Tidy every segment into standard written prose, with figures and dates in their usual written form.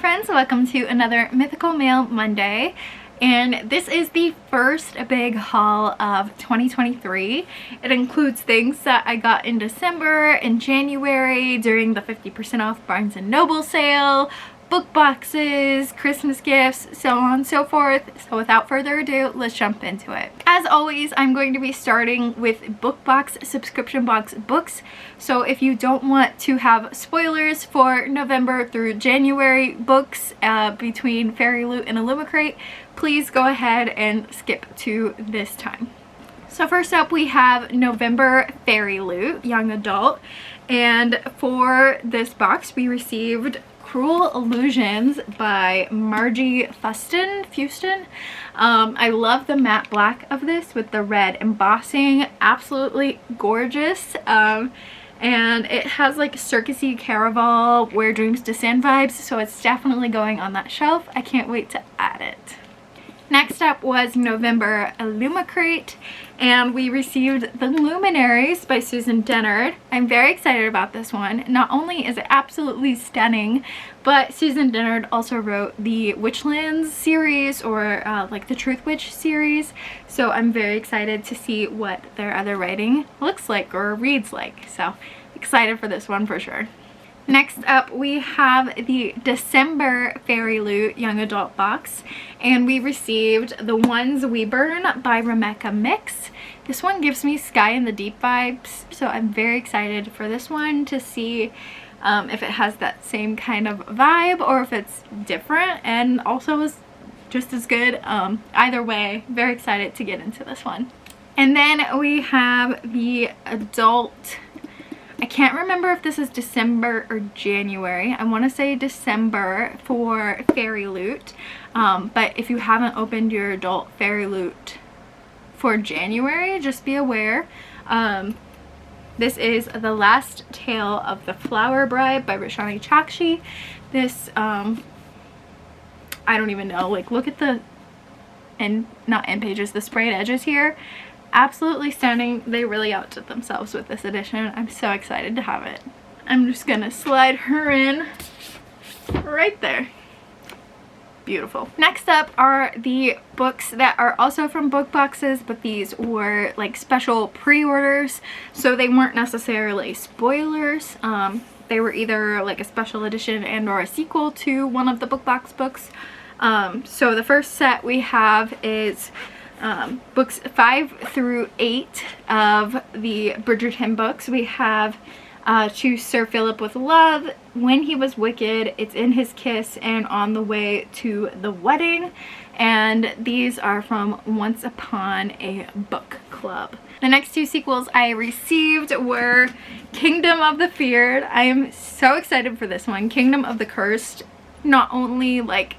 friends, welcome to another Mythical Mail Monday, and this is the first big haul of 2023. It includes things that I got in December and January during the 50% off Barnes & Noble sale, book boxes, Christmas gifts, so on and so forth. So without further ado, let's jump into it. As always, I'm going to be starting with book box subscription box books. So if you don't want to have spoilers for November through January books between Fairy Loot and Illumicrate, please go ahead and skip to this time. So first up we have November Fairy Loot, Young Adult, and for this box we received Cruel Illusions by Margie Fuston. I love the matte black of this with the red embossing, absolutely gorgeous. And it has like circusy Caraval, Where Dreams Descend vibes, so it's definitely going on that shelf. I can't wait to add it. Next up was November Illumicrate, and we received The Luminaries by Susan Dennard. I'm very excited about this one. Not only is it absolutely stunning, but Susan Dennard also wrote the Witchlands series, or like the Truth Witch series, so I'm very excited to see what their other writing looks like or reads like. So excited for this one for sure. Next up we have the December Fairy Loot Young Adult box, and we received The Ones We Burn by Rebecca Mix. This one gives me Sky in the Deep vibes, so I'm very excited for this one to see if it has that same kind of vibe or if it's different and also is just as good. Either way, very excited to get into this one. And then we have the adult, I can't remember if this is December or January. I want to say December for Fairy Loot. But if you haven't opened your adult Fairy Loot for January, just be aware. This is The Last Tale of the Flower Bride by Roshani Chakshi. This, I don't even know, like look at the, not end pages, the sprayed edges here. Absolutely stunning. They really outdid themselves with this edition. I'm so excited to have it. I'm just gonna slide her in right there. Beautiful. Next up are the books that are also from book boxes, but these were like special pre-orders, so they weren't necessarily spoilers. They were either like a special edition and or a sequel to one of the book box books. So the first set we have is books 5 through 8 of the Bridgerton books. We have To Sir Philip with Love, When He Was Wicked, It's in His Kiss, and On the Way to the Wedding. And these are from Once Upon a Book Club. The next two sequels I received were Kingdom of the Feared. I am so excited for this one. Kingdom of the Cursed not only like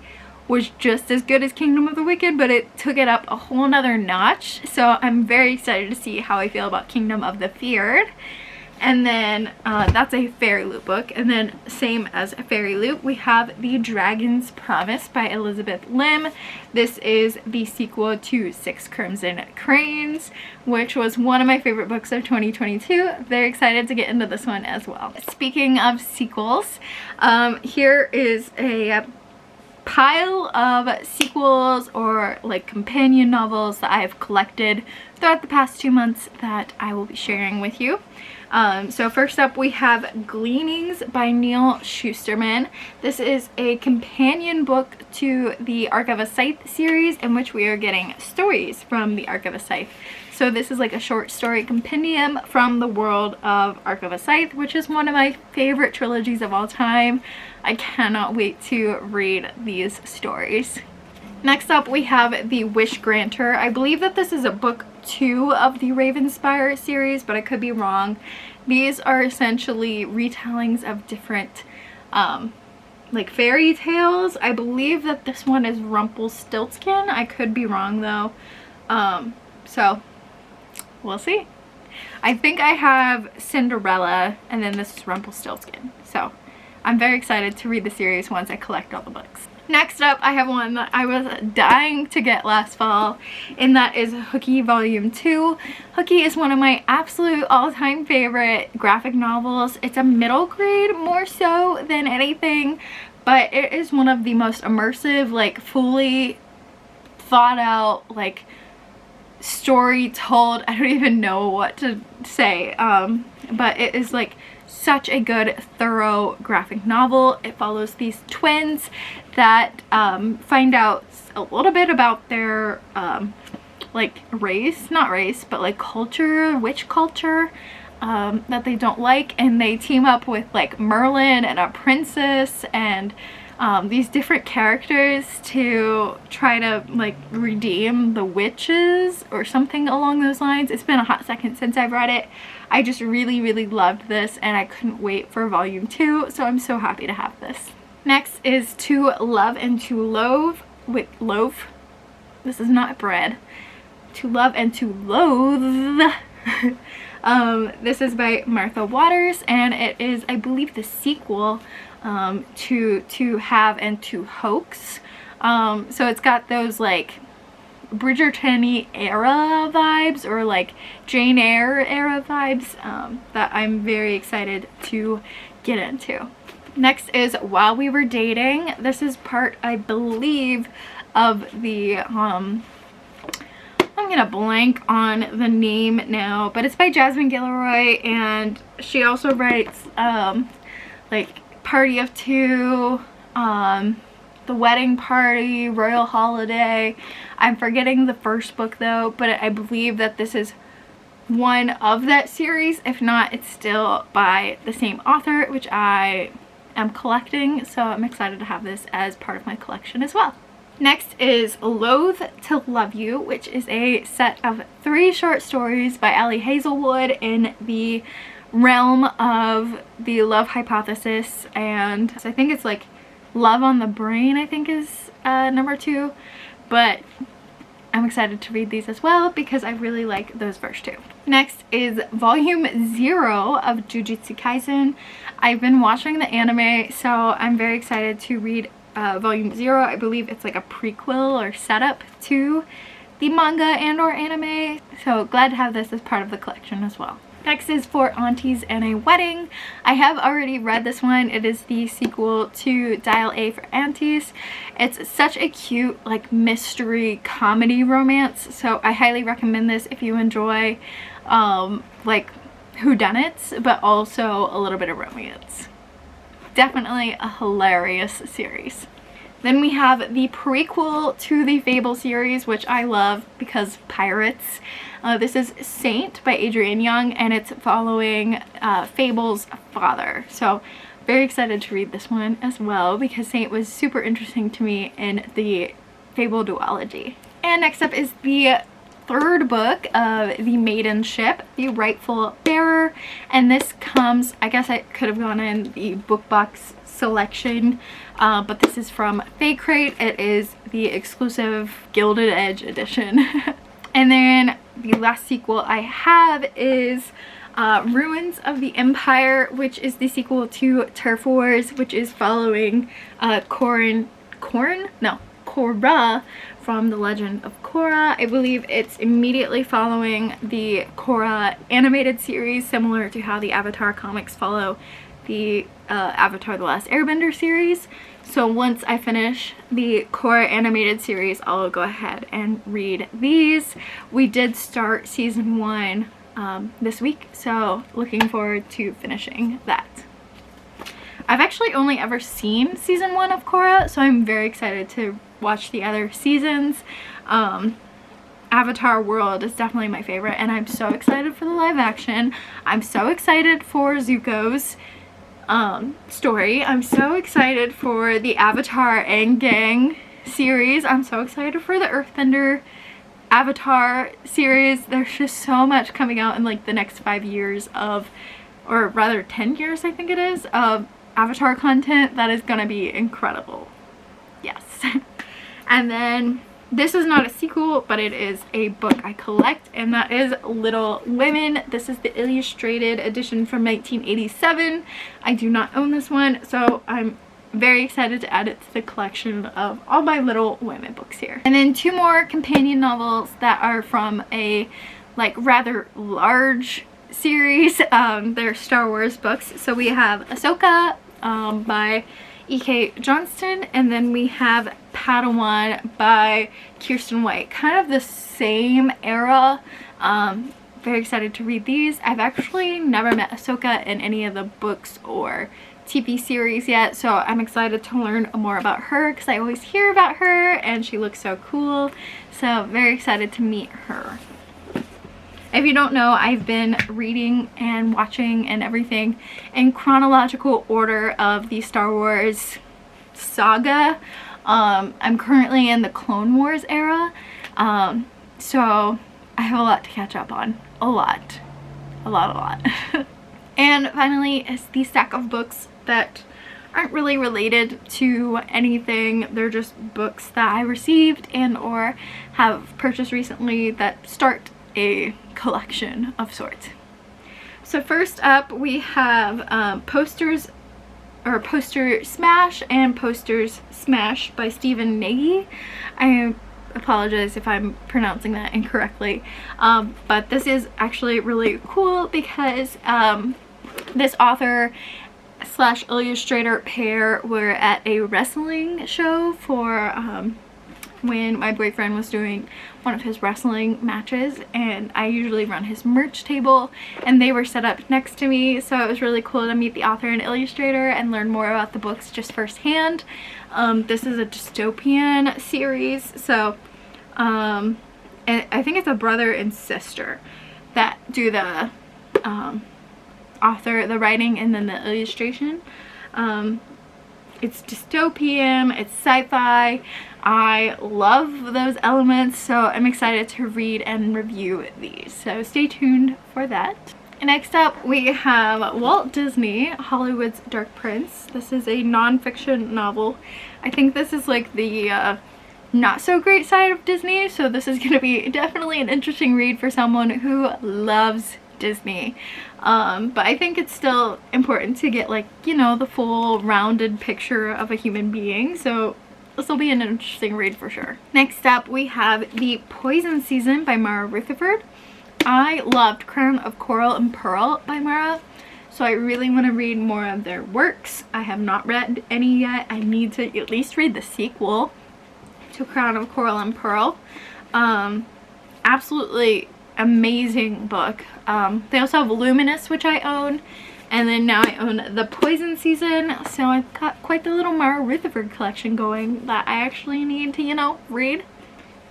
was just as good as Kingdom of the Wicked, but it took it up a whole nother notch. So I'm very excited to see how I feel about Kingdom of the Feared. And then that's a Fairy Loot book. And then same as Fairy Loot, we have The Dragon's Promise by Elizabeth Lim. This is the sequel to Six Crimson Cranes, which was one of my favorite books of 2022. Very excited to get into this one as well. Speaking of sequels, here is a pile of sequels or like companion novels that I have collected throughout the past 2 months that I will be sharing with you. So first up we have Gleanings by Neil Shusterman. This is a companion book to the Arc of a Scythe series in which we are getting stories from the Arc of a Scythe. So this is like a short story compendium from the world of Arc of a Scythe, which is one of my favorite trilogies of all time. I cannot wait to read these stories. Next up we have The Wish Granter. I believe that this is a book 2 of the Ravenspire series, but I could be wrong. These are essentially retellings of different like fairy tales. I believe that this one is Rumpelstiltskin. I could be wrong though. So we'll see. I think I have Cinderella and then this is Rumpelstiltskin. So I'm very excited to read the series once I collect all the books. Next up, I have one that I was dying to get last fall, and that is Hooky Volume 2. Hooky is one of my absolute all-time favorite graphic novels. It's a middle grade more so than anything, but it is one of the most immersive, like fully thought out, like story told, I don't even know what to say, but it is like such a good thorough graphic novel. It follows these twins that find out a little bit about their like race, not race, but like culture, witch culture, that they don't like, and they team up with like Merlin and a princess and these different characters to try to like redeem the witches or something along those lines. It's been a hot second since I've read it. I just really loved this, and I couldn't wait for volume 2, so I'm so happy to have this. Next is To Love and to Loathe. Wait, loaf? This is not bread. To Love and to Loathe. This is by Martha Waters, and it is, I believe, the sequel to Have and to Hoax. So it's got those like Bridgerton era vibes, or like Jane Eyre era vibes, that I'm very excited to get into. Next is While We Were Dating. This is part, I believe, of the I'm gonna blank on the name now, but it's by Jasmine Guillory, and she also writes like Party of Two, The Wedding Party, Royal Holiday. I'm forgetting the first book though, but I believe that this is one of that series. If not, it's still by the same author, which I am collecting, so I'm excited to have this as part of my collection as well. Next is Loathe to Love You, which is a set of 3 short stories by Ellie Hazelwood in the realm of the love hypothesis, and so I think it's like Love on the Brain, I think is number 2, but I'm excited to read these as well because I really like those first 2. Next is volume 0 of Jujutsu Kaisen. I've been watching the anime, so I'm very excited to read volume 0. I believe it's like a prequel or setup to the manga and or anime, so glad to have this as part of the collection as well. Next is For Aunties and a Wedding. I have already read this one. It is the sequel to Dial A for Aunties. It's such a cute like mystery comedy romance, so I highly recommend this if you enjoy like whodunits but also a little bit of romance. Definitely a hilarious series. Then we have the prequel to the Fable series, which I love because pirates. This is Saint by Adrienne Young, and it's following Fable's father. So very excited to read this one as well because Saint was super interesting to me in the Fable duology. And next up is the 3rd book of The Maiden Ship, The Rightful Bearer, and this comes, I guess it could have gone in the book box selection, but this is from Fake Crate. It is the exclusive Gilded Edge edition. And then the last sequel I have is Ruins of the Empire, which is the sequel to Turf Wars, which is following Korra from The Legend of Korra. I believe it's immediately following the Korra animated series, similar to how the Avatar comics follow the Avatar The Last Airbender series. So once I finish the Korra animated series, I'll go ahead and read these. We did start season 1 this week, so looking forward to finishing that. I've actually only ever seen season 1 of Korra, so I'm very excited to watch the other seasons. Avatar World is definitely my favorite, and I'm so excited for the live action. I'm so excited for Zuko's story. I'm so excited for the Avatar Aang series. I'm so excited for the Earthbender Avatar series. There's just so much coming out in like the next 5 years of, or rather 10 years I think it is, of Avatar content that is gonna be incredible. Yes. And then this is not a sequel, but it is a book I collect, and that is Little Women. This is the illustrated edition from 1987. I do not own this one, so I'm very excited to add it to the collection of all my Little Women books here. And then 2 more companion novels that are from a like rather large series. They're Star Wars books. So we have Ahsoka by E.K. Johnston, and then we have Padawan by Kirsten White. Kind of the same era. Very excited to read these. I've actually never met Ahsoka in any of the books or TV series yet, so I'm excited to learn more about her because I always hear about her and she looks so cool. So very excited to meet her. If you don't know, I've been reading and watching and everything in chronological order of the Star Wars saga. I'm currently in the Clone Wars era, so I have a lot to catch up on. A lot. And finally is the stack of books that aren't really related to anything. They're just books that I received and or have purchased recently that start a collection of sorts. So first up we have Poster Smash and Posters Smash by Stephen Nagy. I apologize if I'm pronouncing that incorrectly, but this is actually really cool because this author slash illustrator pair were at a wrestling show for when my boyfriend was doing one of his wrestling matches, and I usually run his merch table, and they were set up next to me, so it was really cool to meet the author and illustrator and learn more about the books just firsthand. This is a dystopian series, so and I think it's a brother and sister that do the the writing and then the illustration. It's dystopian, it's sci-fi. I love those elements, so I'm excited to read and review these, so stay tuned for that. Next up we have Walt Disney, Hollywood's Dark Prince. This is a non-fiction novel. I think this is like the not so great side of Disney, so this is going to be definitely an interesting read for someone who loves Disney. But I think it's still important to get, like, you know, the full rounded picture of a human being, so this will be an interesting read for sure. Next up we have The Poison Season by Mara Rutherford. I loved Crown of Coral and Pearl by Mara, so I really want to read more of their works. I have not read any yet. I need to at least read the sequel to Crown of Coral and Pearl. Absolutely amazing book. They also have Luminous, which I own, and then now I own The Poison Season, so I've got quite the little Mara Rutherford collection going that I actually need to, you know, read.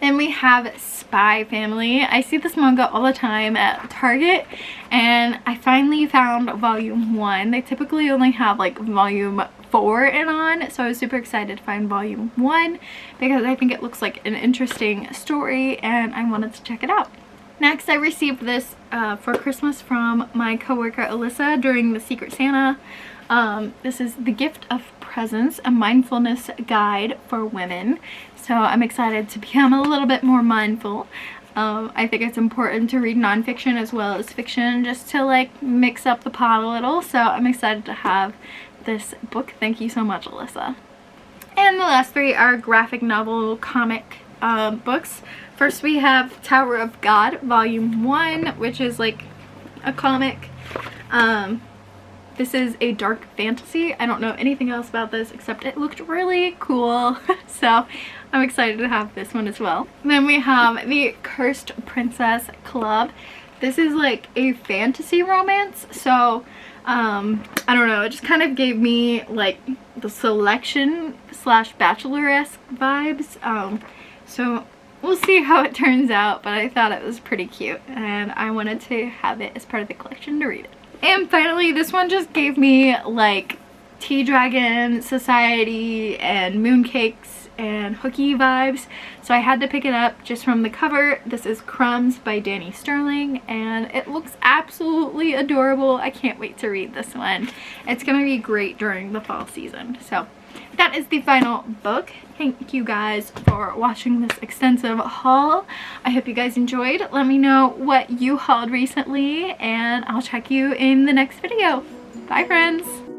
Then we have Spy Family. I see this manga all the time at Target, and I finally found volume 1. They typically only have like volume 4 and on, so I was super excited to find volume 1 because I think it looks like an interesting story and I wanted to check it out. Next, I received this for Christmas from my coworker Alyssa during the Secret Santa. This is The Gift of Presence, a mindfulness guide for women. So I'm excited to become a little bit more mindful. I think it's important to read nonfiction as well as fiction just to like mix up the pot a little. So I'm excited to have this book. Thank you so much, Alyssa. And the last three are graphic novel comic books. First we have Tower of God Volume 1, which is like a comic. This is a dark fantasy. I don't know anything else about this except it looked really cool. So I'm excited to have this one as well. Then we have The Cursed Princess Club. This is like a fantasy romance. So I don't know, it just kind of gave me like the Selection slash Bachelor-esque vibes. So we'll see how it turns out, but I thought it was pretty cute and I wanted to have it as part of the collection to read it. And finally, this one just gave me like Tea Dragon Society and Mooncakes and Hooky vibes, so I had to pick it up just from the cover. This is Crumbs by Danny Sterling and it looks absolutely adorable. I can't wait to read this one. It's gonna be great during the fall season. So that is the final book. Thank you guys for watching this extensive haul. I hope you guys enjoyed. Let me know what you hauled recently and I'll check you in the next video. Bye friends!